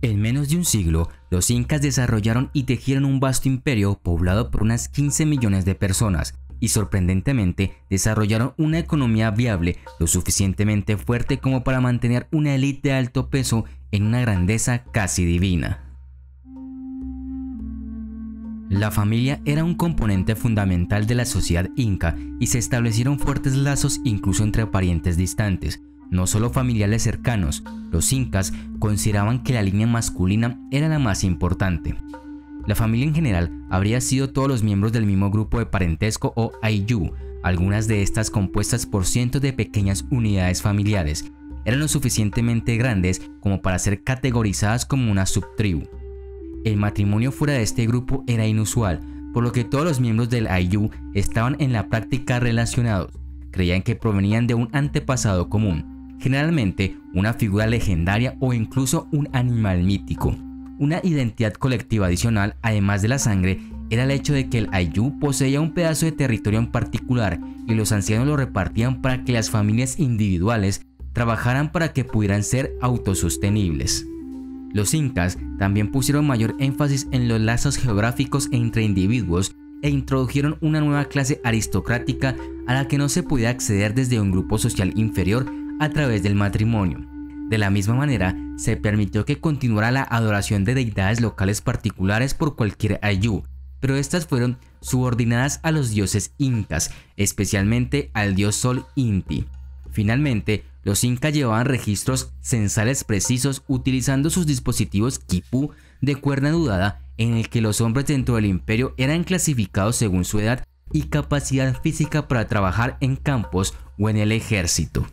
En menos de un siglo, los incas desarrollaron y tejieron un vasto imperio poblado por unas 15 millones de personas y sorprendentemente desarrollaron una economía viable lo suficientemente fuerte como para mantener una élite de alto peso en una grandeza casi divina. La familia era un componente fundamental de la sociedad inca y se establecieron fuertes lazos incluso entre parientes distantes, no solo familiares cercanos. Los incas consideraban que la línea masculina era la más importante. La familia en general habría sido todos los miembros del mismo grupo de parentesco o ayllu, algunas de estas compuestas por cientos de pequeñas unidades familiares. Eran lo suficientemente grandes como para ser categorizadas como una subtribu. El matrimonio fuera de este grupo era inusual, por lo que todos los miembros del ayllu estaban en la práctica relacionados. Creían que provenían de un antepasado común, generalmente una figura legendaria o incluso un animal mítico. Una identidad colectiva adicional, además de la sangre, era el hecho de que el ayllu poseía un pedazo de territorio en particular y los ancianos lo repartían para que las familias individuales trabajaran para que pudieran ser autosostenibles. Los incas también pusieron mayor énfasis en los lazos geográficos entre individuos e introdujeron una nueva clase aristocrática a la que no se podía acceder desde un grupo social inferior a través del matrimonio. De la misma manera, se permitió que continuara la adoración de deidades locales particulares por cualquier ayllu, pero estas fueron subordinadas a los dioses incas, especialmente al dios Sol Inti. Finalmente, los incas llevaban registros censales precisos utilizando sus dispositivos quipu de cuerda dudada en el que los hombres dentro del imperio eran clasificados según su edad y capacidad física para trabajar en campos o en el ejército.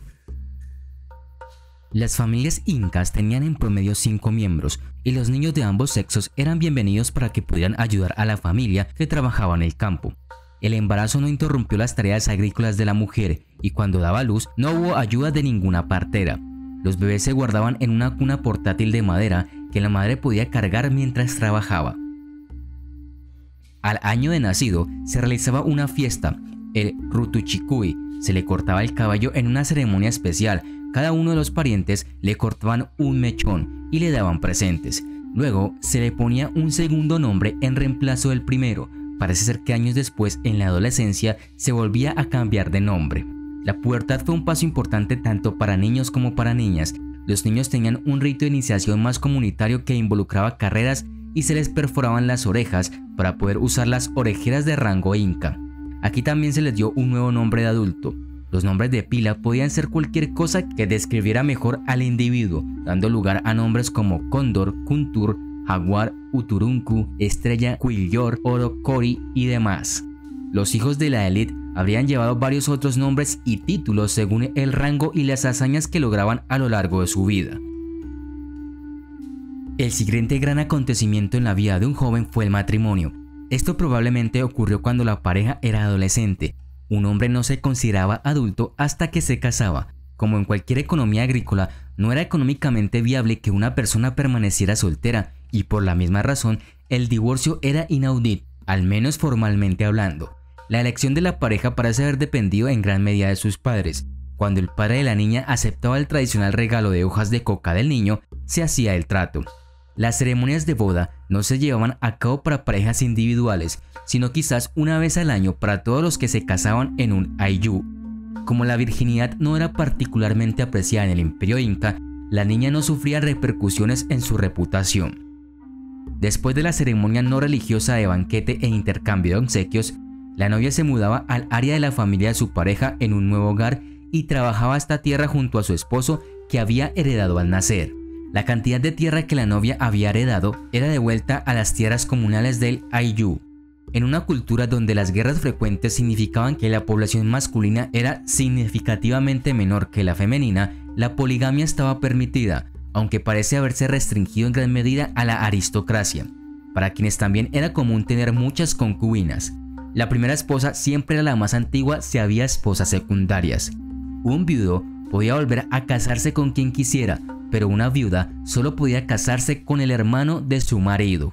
Las familias incas tenían en promedio 5 miembros y los niños de ambos sexos eran bienvenidos para que pudieran ayudar a la familia que trabajaba en el campo. El embarazo no interrumpió las tareas agrícolas de la mujer y cuando daba luz no hubo ayuda de ninguna partera. Los bebés se guardaban en una cuna portátil de madera que la madre podía cargar mientras trabajaba. Al año de nacido se realizaba una fiesta, el Rutuchikui. Se le cortaba el cabello en una ceremonia especial. Cada uno de los parientes le cortaban un mechón y le daban presentes. Luego se le ponía un segundo nombre en reemplazo del primero. Parece ser que años después, en la adolescencia, se volvía a cambiar de nombre. La pubertad fue un paso importante tanto para niños como para niñas. Los niños tenían un rito de iniciación más comunitario que involucraba carreras y se les perforaban las orejas para poder usar las orejeras de rango inca. Aquí también se les dio un nuevo nombre de adulto. Los nombres de pila podían ser cualquier cosa que describiera mejor al individuo, dando lugar a nombres como cóndor, kuntur, jaguar, uturuncu, estrella, quillor, orocori y demás. Los hijos de la élite habrían llevado varios otros nombres y títulos según el rango y las hazañas que lograban a lo largo de su vida. El siguiente gran acontecimiento en la vida de un joven fue el matrimonio. Esto probablemente ocurrió cuando la pareja era adolescente. Un hombre no se consideraba adulto hasta que se casaba. Como en cualquier economía agrícola, no era económicamente viable que una persona permaneciera soltera y por la misma razón el divorcio era inaudito, al menos formalmente hablando. La elección de la pareja parece haber dependido en gran medida de sus padres. Cuando el padre de la niña aceptaba el tradicional regalo de hojas de coca del niño, se hacía el trato. Las ceremonias de boda no se llevaban a cabo para parejas individuales, sino quizás una vez al año para todos los que se casaban en un ayllu. Como la virginidad no era particularmente apreciada en el imperio inca, la niña no sufría repercusiones en su reputación. Después de la ceremonia no religiosa de banquete e intercambio de obsequios, la novia se mudaba al área de la familia de su pareja en un nuevo hogar y trabajaba esta tierra junto a su esposo que había heredado al nacer. La cantidad de tierra que la novia había heredado era devuelta a las tierras comunales del ayllu. En una cultura donde las guerras frecuentes significaban que la población masculina era significativamente menor que la femenina, la poligamia estaba permitida, aunque parece haberse restringido en gran medida a la aristocracia, para quienes también era común tener muchas concubinas. La primera esposa siempre era la más antigua si había esposas secundarias. Un viudo podía volver a casarse con quien quisiera, pero una viuda solo podía casarse con el hermano de su marido.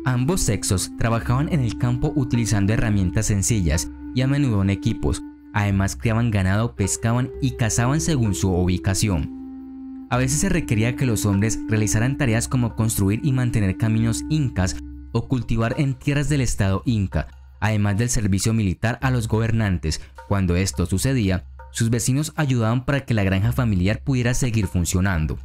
Ambos sexos trabajaban en el campo utilizando herramientas sencillas y a menudo en equipos. Además criaban ganado, pescaban y cazaban según su ubicación. A veces se requería que los hombres realizaran tareas como construir y mantener caminos incas o cultivar en tierras del estado inca, además del servicio militar a los gobernantes. Cuando esto sucedía, sus vecinos ayudaban para que la granja familiar pudiera seguir funcionando.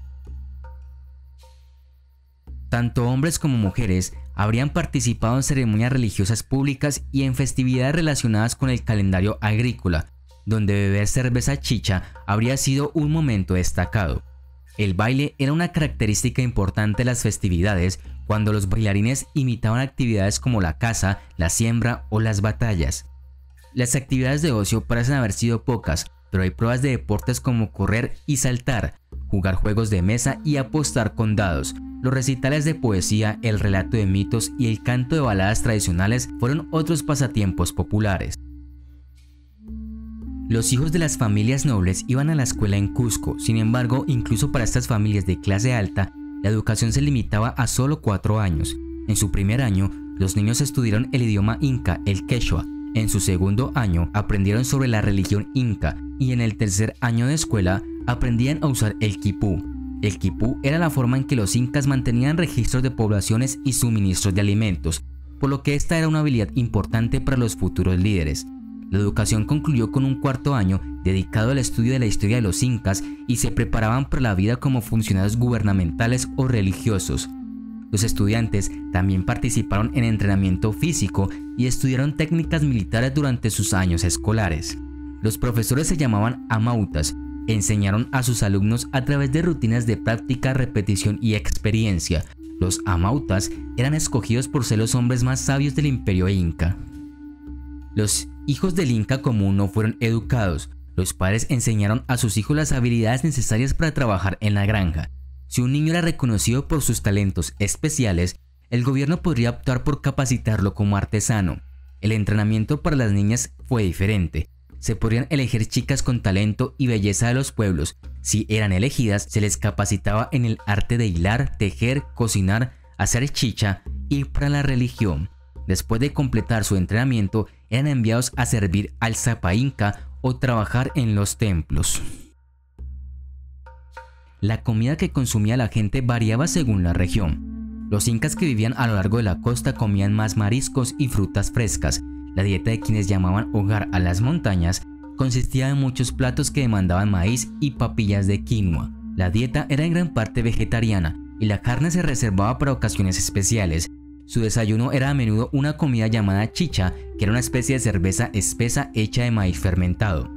Tanto hombres como mujeres habrían participado en ceremonias religiosas públicas y en festividades relacionadas con el calendario agrícola, donde beber cerveza chicha habría sido un momento destacado. El baile era una característica importante de las festividades, cuando los bailarines imitaban actividades como la caza, la siembra o las batallas. Las actividades de ocio parecen haber sido pocas, pero hay pruebas de deportes como correr y saltar, jugar juegos de mesa y apostar con dados. Los recitales de poesía, el relato de mitos y el canto de baladas tradicionales fueron otros pasatiempos populares. Los hijos de las familias nobles iban a la escuela en Cusco. Sin embargo, incluso para estas familias de clase alta, la educación se limitaba a solo 4 años. En su primer año, los niños estudiaron el idioma inca, el quechua. En su segundo año, aprendieron sobre la religión inca, y en el tercer año de escuela, aprendían a usar el quipú. El quipú era la forma en que los incas mantenían registros de poblaciones y suministros de alimentos, por lo que esta era una habilidad importante para los futuros líderes. La educación concluyó con un cuarto año dedicado al estudio de la historia de los incas y se preparaban para la vida como funcionarios gubernamentales o religiosos. Los estudiantes también participaron en entrenamiento físico y estudiaron técnicas militares durante sus años escolares. Los profesores se llamaban amautas. Enseñaron a sus alumnos a través de rutinas de práctica, repetición y experiencia. Los amautas eran escogidos por ser los hombres más sabios del imperio inca. Los hijos del inca común no fueron educados. Los padres enseñaron a sus hijos las habilidades necesarias para trabajar en la granja. Si un niño era reconocido por sus talentos especiales, el gobierno podría optar por capacitarlo como artesano. El entrenamiento para las niñas fue diferente. Se podrían elegir chicas con talento y belleza de los pueblos. Si eran elegidas, se les capacitaba en el arte de hilar, tejer, cocinar, hacer chicha y para la religión. Después de completar su entrenamiento, eran enviados a servir al Zapa Inca o trabajar en los templos. La comida que consumía la gente variaba según la región. Los incas que vivían a lo largo de la costa comían más mariscos y frutas frescas. La dieta de quienes llamaban hogar a las montañas consistía en muchos platos que demandaban maíz y papillas de quinoa. La dieta era en gran parte vegetariana y la carne se reservaba para ocasiones especiales. Su desayuno era a menudo una comida llamada chicha, que era una especie de cerveza espesa hecha de maíz fermentado.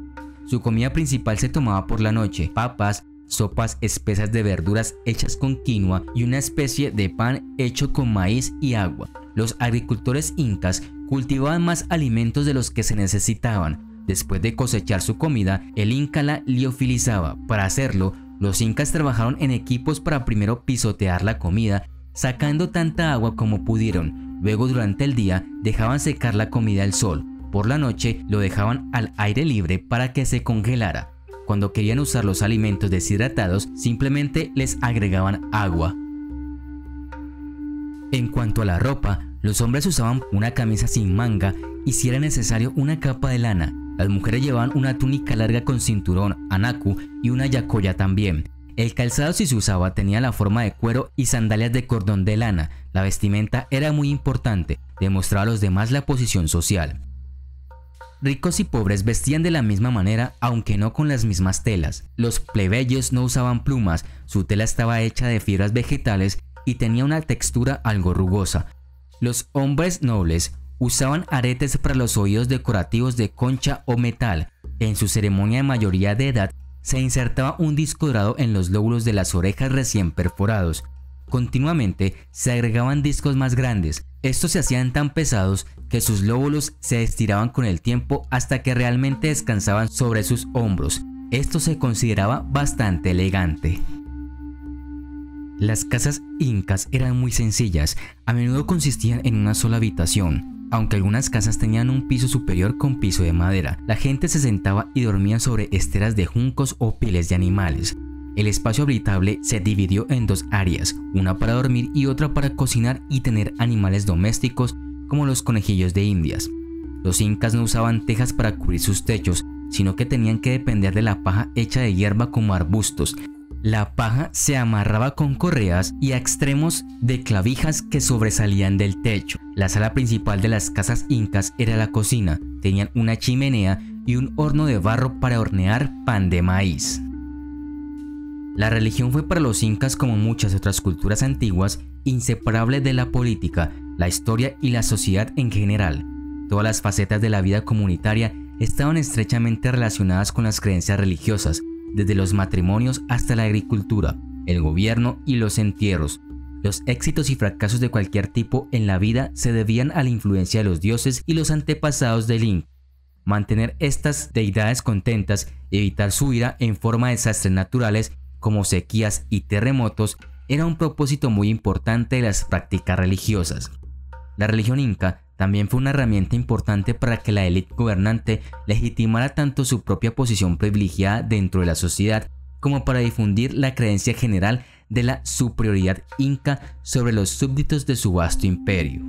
Su comida principal se tomaba por la noche: papas, sopas espesas de verduras hechas con quinoa y una especie de pan hecho con maíz y agua. Los agricultores incas cultivaban más alimentos de los que se necesitaban. Después de cosechar su comida, el inca la liofilizaba. Para hacerlo, los incas trabajaron en equipos para primero pisotear la comida, sacando tanta agua como pudieron. Luego, durante el día, dejaban secar la comida al sol. Por la noche, lo dejaban al aire libre para que se congelara. Cuando querían usar los alimentos deshidratados, simplemente les agregaban agua. En cuanto a la ropa, los hombres usaban una camisa sin manga y, si era necesario, una capa de lana. Las mujeres llevaban una túnica larga con cinturón, anacu y una yacoya también. El calzado, si se usaba, tenía la forma de cuero y sandalias de cordón de lana. La vestimenta era muy importante, demostraba a los demás la posición social. Ricos y pobres vestían de la misma manera, aunque no con las mismas telas. Los plebeyos no usaban plumas, su tela estaba hecha de fibras vegetales y tenía una textura algo rugosa. Los hombres nobles usaban aretes para los oídos decorativos de concha o metal. En su ceremonia de mayoría de edad, se insertaba un disco dorado en los lóbulos de las orejas recién perforados. Continuamente se agregaban discos más grandes. Estos se hacían tan pesados que sus lóbulos se estiraban con el tiempo hasta que realmente descansaban sobre sus hombros. Esto se consideraba bastante elegante. Las casas incas eran muy sencillas, a menudo consistían en una sola habitación. Aunque algunas casas tenían un piso superior con piso de madera, la gente se sentaba y dormía sobre esteras de juncos o pieles de animales. El espacio habitable se dividió en 2 áreas, una para dormir y otra para cocinar y tener animales domésticos como los conejillos de Indias. Los incas no usaban tejas para cubrir sus techos, sino que tenían que depender de la paja hecha de hierba como arbustos. La paja se amarraba con correas y a extremos de clavijas que sobresalían del techo. La sala principal de las casas incas era la cocina. Tenían una chimenea y un horno de barro para hornear pan de maíz. La religión fue para los incas, como muchas otras culturas antiguas, inseparable de la política, la historia y la sociedad en general. Todas las facetas de la vida comunitaria estaban estrechamente relacionadas con las creencias religiosas, desde los matrimonios hasta la agricultura, el gobierno y los entierros. Los éxitos y fracasos de cualquier tipo en la vida se debían a la influencia de los dioses y los antepasados del Inca. Mantener estas deidades contentas y evitar su ira en forma de desastres naturales como sequías y terremotos era un propósito muy importante de las prácticas religiosas. La religión inca también fue una herramienta importante para que la élite gobernante legitimara tanto su propia posición privilegiada dentro de la sociedad como para difundir la creencia general de la superioridad inca sobre los súbditos de su vasto imperio.